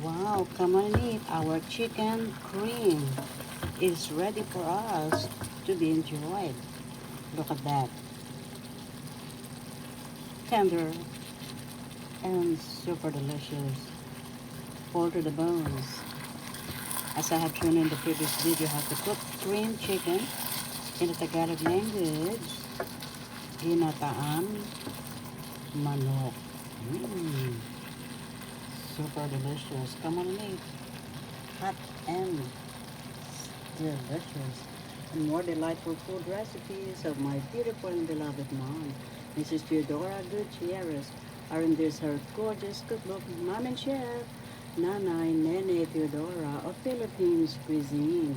Wow, come on and eat. Our chicken cream is ready for us to be enjoyed. Look at that. Tender and super delicious. Full to the bones. As I have shown in the previous video how to cook cream chicken in the Tagalog language, ginataan manok. Mmm, super delicious. Come on and eat. Hot and delicious. And more delightful food recipes of my beautiful and beloved mom, Mrs. Teodora Gutierrez, are in this her gorgeous cookbook, Mom and Chef, Nanay, Nene, Teodora of Philippines Cuisine.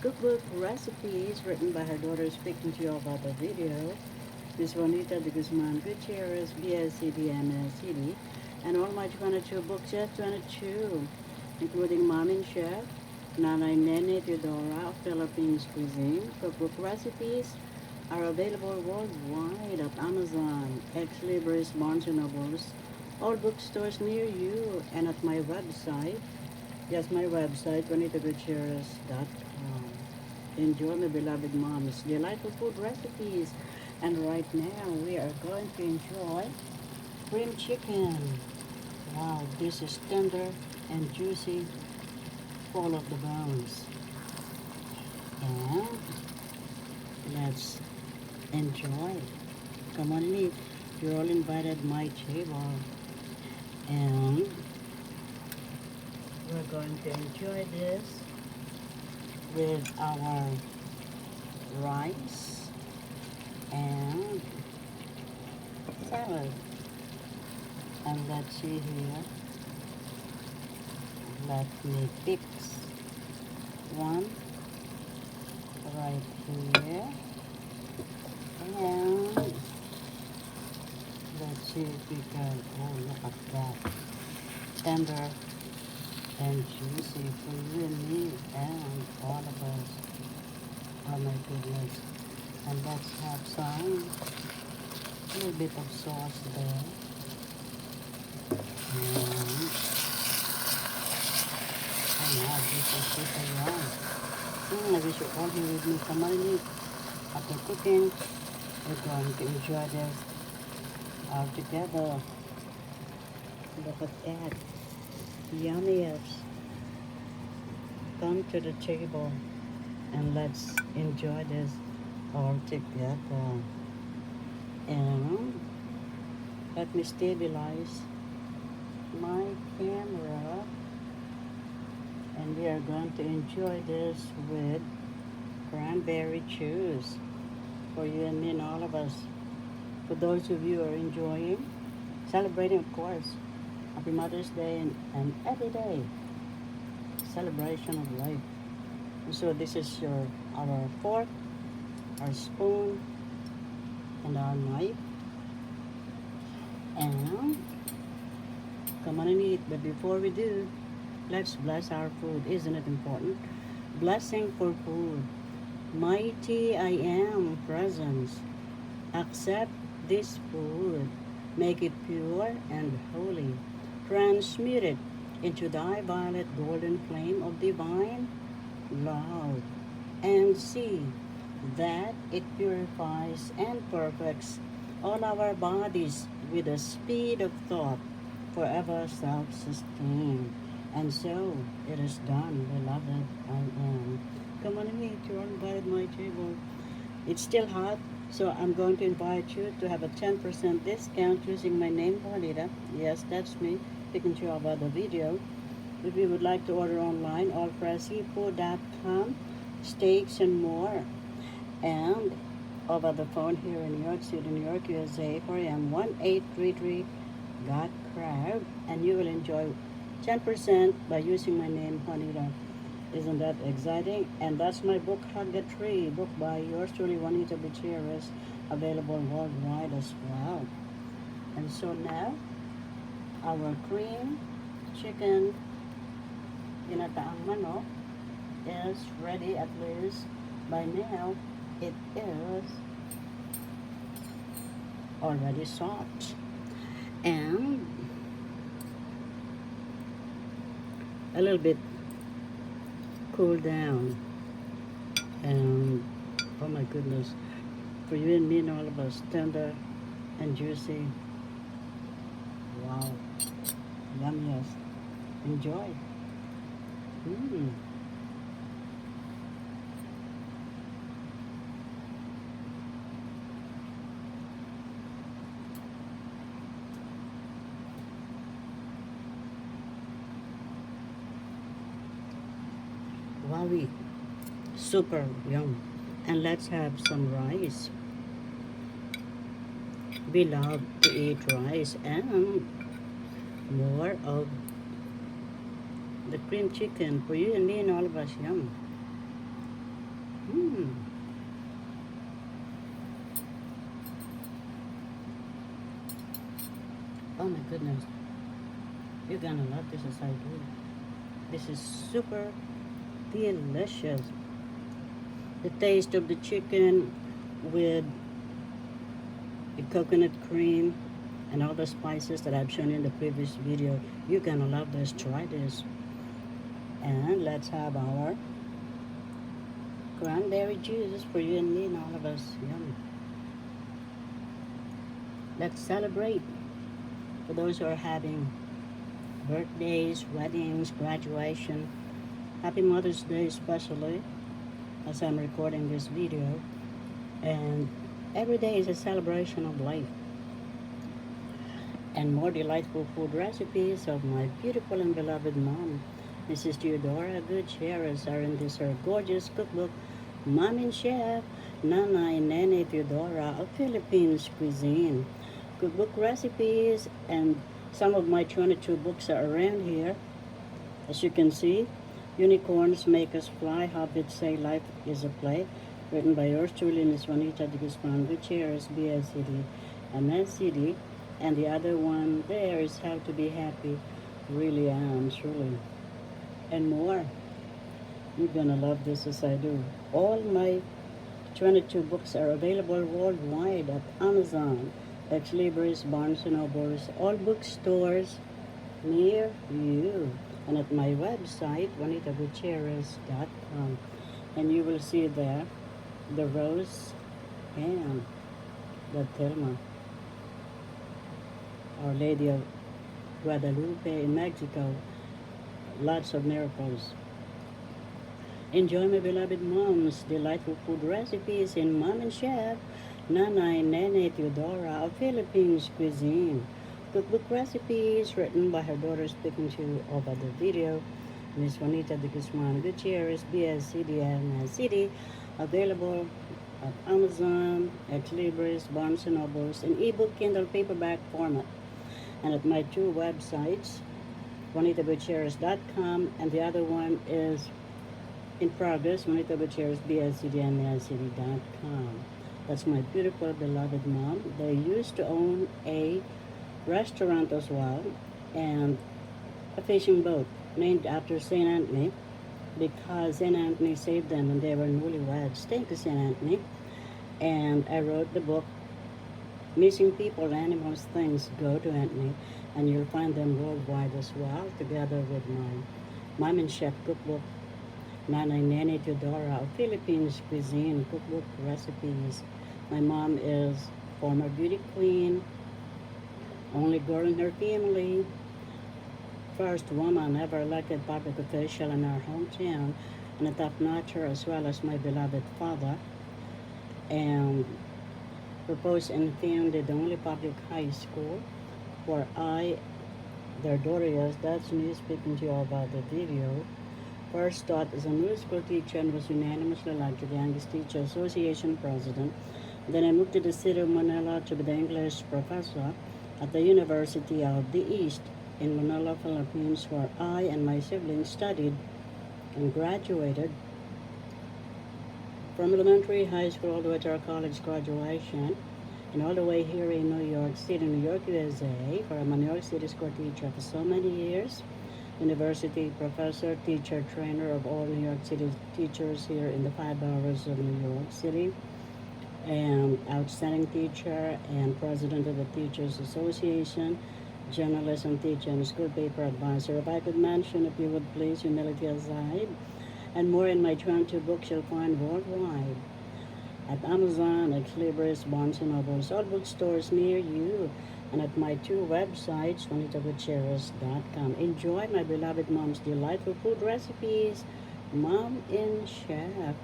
Cookbook recipes written by her daughter speaking to you about the video. Miss Juanita Gutierrez, BSc, BMSCD, and all my 22 books, yes, 22, including Mom and Chef, Nanay Nene Teodora of Philippines Cuisine. Cookbook recipes are available worldwide at Amazon, Ex Libris, Barnes& Nobles, all bookstores near you, and at my website. Yes, my website, juanitagutierrez.com. Enjoy, my beloved moms, delightful food recipes. And right now, we are going to enjoy cream chicken. Wow, this is tender and juicy, full of the bones. And let's enjoy. Come on, meet. You're all invited to my table. And we're going to enjoy this with our rice and salad. And let's see here. Let me pick one right here. And let's see if we can, oh look at that. Tender and juicy for you and me and all of us. Oh my goodness. And let's have some, a little bit of sauce there. And, oh yeah, this is super yum. I wish you all here with me. Come on in. After cooking, we're going to enjoy this all together. Look at that. Yummiest. Come to the table and let's enjoy this all together. And let me stabilize my camera. And we are going to enjoy this with cranberry juice for you and me and all of us. For those of you who are enjoying, celebrating, of course, Happy Mother's Day and every day celebration of life. And so this is our fork, our spoon, and our knife. And come on and eat. But before we do, let's bless our food. Isn't it important? Blessing for food. Mighty I am presence. Accept this food. Make it pure and holy. Transmute it into thy violet golden flame of divine love. And see that it purifies and perfects all our bodies with the speed of thought, forever self-sustained. And so it is done, beloved I am. Come on and eat, you're invited to my table. It's still hot, so I'm going to invite you to have a 10% discount using my name, Juanita. Yes, that's me, speaking to you about the video. If you would like to order online, allfreshseafood.com, steaks and more. And over the phone here in New York City, New York, USA, 4 a.m. 1833 Got Crab, and you will enjoy 10% by using my name, Juanita. Isn't that exciting? And that's my book, Hug the Tree, book by yours truly, Juanita Gutierrez, available worldwide as well. And so now, our cream chicken ginataang manok is ready. At least by now it is already soft. And a little bit cool down. And oh my goodness, for you and me and all of us, tender and juicy. Wow, yumminess. Enjoy. Mm. Wowie, super yum. And let's have some rice. We love to eat rice and more of the cream chicken for you and me and all of us. Yum. Mm. Oh my goodness. You're gonna love this as I do. This is super delicious. The taste of the chicken with the coconut cream and all the spices that I've shown in the previous video. You're gonna love this. Try this. And let's have our cranberry juice for you and me and all of us. Yum. Let's celebrate for those who are having birthdays, weddings, graduation. Happy Mother's Day especially as I'm recording this video. And every day is a celebration of life. And more delightful food recipes of my beautiful and beloved mom, Mrs. Teodora Gutierrez, are in this her gorgeous cookbook, Mom and Chef, Nanay, Nene, Teodora of Philippines Cuisine. Cookbook recipes and some of my 22 books are around here. As you can see, Unicorns Make Us Fly, Hobbits Say Life is a Play, written by yours truly, Miss Juanita Gutierrez, BSCD, MSCD, and the other one there is How to Be Happy, Really Am, Truly, and more. You're gonna love this as I do. All my 22 books are available worldwide at Amazon, Ex Libris, Barnes& Nobles, all bookstores near you, and at my website, juanitagutierrez.com. And you will see there the rose and the Thelma, Our Lady of Guadalupe in Mexico. Lots of miracles. Enjoy my beloved mom's delightful food recipes in Mom and Chef, Nanay, Nene, Teodora of Philippines Cuisine. Cookbook recipes written by her daughter speaking to you over the video, Miss Juanita Gutierrez, BSCD, City, available at Amazon, Ex Libris, Barnes& Nobles, in ebook, Kindle, paperback format. And at my two websites, juanitagutierrez.com, and the other one is in progress, Juanita Gutierrez, BSCD.com. That's my beautiful, beloved mom. They used to own a restaurant as well and a fishing boat named after St. Anthony because St. Anthony saved them when they were newlyweds. Thank you, St. Anthony. And I wrote the book, Missing People, Animals, Things, Go to Anthony, and you'll find them worldwide as well, together with my Mom and Chef cookbook, Nanay, Nene, Teodora of Philippines Cuisine cookbook recipes. My mom is former beauty queen, only girl in her family, first woman ever elected public official in our hometown, and a top-notcher as well as my beloved father, and proposed and founded the only public high school where I, their daughter is, that's me speaking to you about the video. First taught as a middle school teacher and was unanimously elected the Youngest Teacher Association president. Then I moved to the city of Manila to be the English professor at the University of the East in Manila, Philippines, where I and my siblings studied and graduated from elementary, high school, all the way to our college graduation, and all the way here in New York City, New York, USA, where I'm a New York City school teacher for so many years. University professor, teacher, trainer of all New York City teachers here in the 5 boroughs of New York City, and outstanding teacher and president of the Teachers Association, journalist and teacher and school paper advisor. If I could mention, if you would please, humility aside, and more in my 22 books you'll find worldwide at Amazon, at Libris, Barnes& and Nobles, all bookstores near you, and at my two websites, JuanitaGutierrez.com. Enjoy my beloved mom's delightful food recipes. Mom in Chef,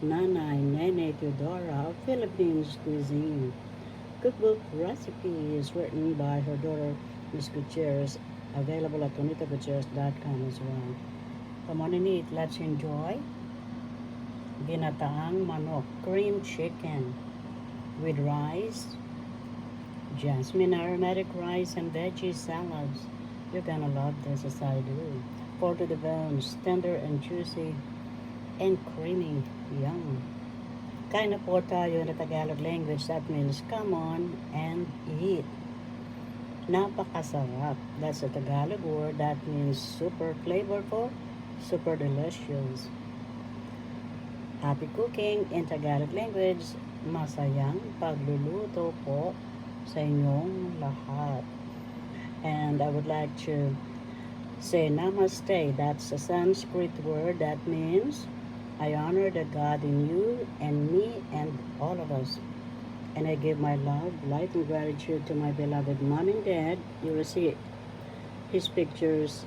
Nanay, Nene, Teodora of Philippines Cuisine. Cookbook recipes written by her daughter, Miss Gutierrez, available at JuanitaGutierrez.com as well. Come on and eat. Let's enjoy Ginataang manok, cream chicken with rice, jasmine aromatic rice, and veggie salads. You're gonna love this as I do. Full to the bones, tender and juicy and creamy. Yum. Kain na po tayo in the Tagalog language. That means come on and eat. Napakasarap. That's a Tagalog word. That means super flavorful, super delicious. Happy cooking in Tagalog language. Masayang pagluluto po sa inyong lahat. And I would like to say namaste. That's a Sanskrit word that means I honor the God in you and me and all of us. And I give my love, light, and gratitude to my beloved mom and dad. You will see his pictures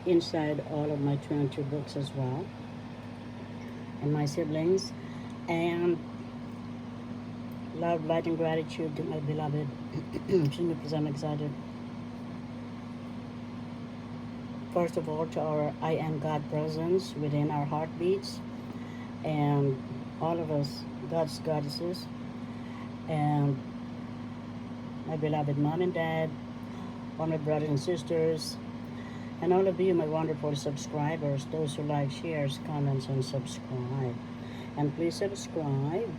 inside all of my 22 books as well. And my siblings. And love, light, and gratitude to my beloved. Excuse me, because I'm excited. First of all, to our I am God presence within our heartbeats. And all of us, God's goddesses. And my beloved mom and dad, all my brothers and sisters, and all of you, my wonderful subscribers, those who like, shares, comments, and subscribe. And please subscribe.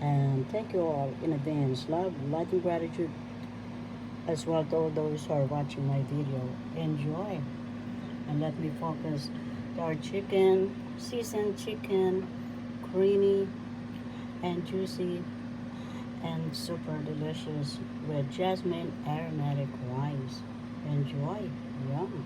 And thank you all in advance. Love, light, and gratitude as well to all those who are watching my video. Enjoy. And let me focus to our chicken, seasoned chicken, creamy and juicy and super delicious with jasmine aromatic rice. Enjoy. Yum.